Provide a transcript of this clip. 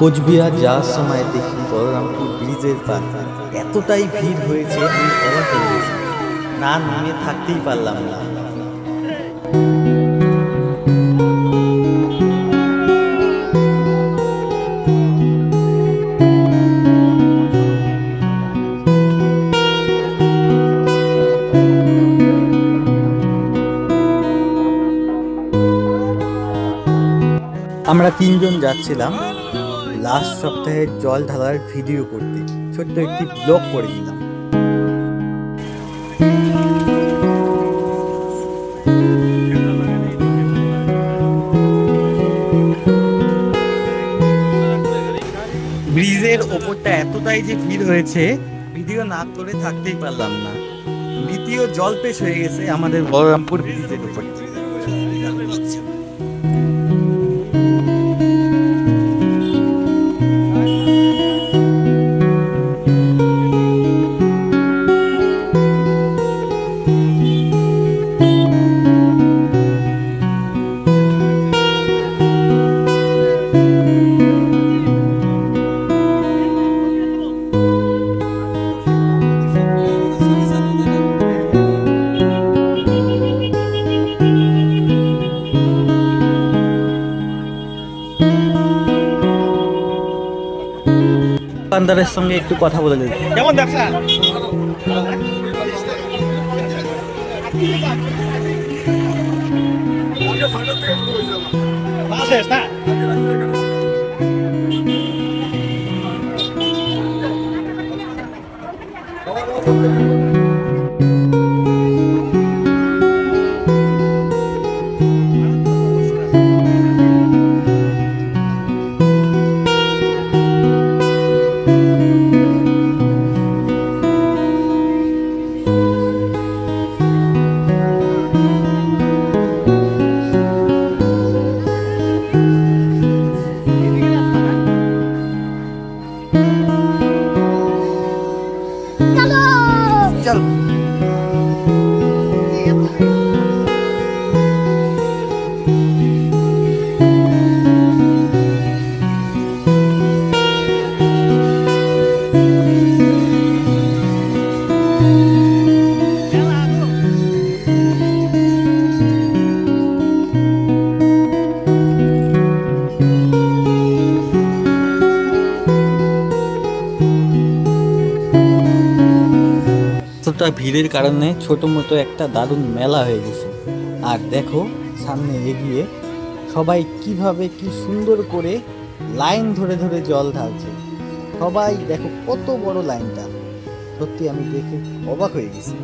কোচবিহার যাওয়ার সময় দেখি বলরামপুর ব্রিজের পার এতটাই ভিড় হয়েছে, আমি অবাক হয়ে গেছি, না নেমে থাকতেই পারলাম না। আমরা তিনজন যাচ্ছিলাম লাস্ট সপ্তাহের জল ঢালার ভিডিও করতে, ছোট্ট একটি ব্লগ করে দিলাম। ব্রিজের ওপরটা এতটাই যে ভিড় হয়েছে, ভিডিও না করে থাকতেই পারলাম না। দ্বিতীয় জল পেশ হয়ে গেছে আমাদের বলরামপুর ব্রিজের উপর। দোকানদারের সঙ্গে একটু কথা বলে দিই। কেমন ব্যবসা? ভিড়ের কারণে ছোট মতো একটা দারুণ মেলা হয়ে গেছে। আর দেখো সামনে এগিয়ে সবাই কিভাবে কি সুন্দর করে লাইন ধরে ধরে জল ঢালছে। সবাই দেখো কত বড় লাইনটা, সত্যি আমি দেখে অবাক হয়ে গেছি।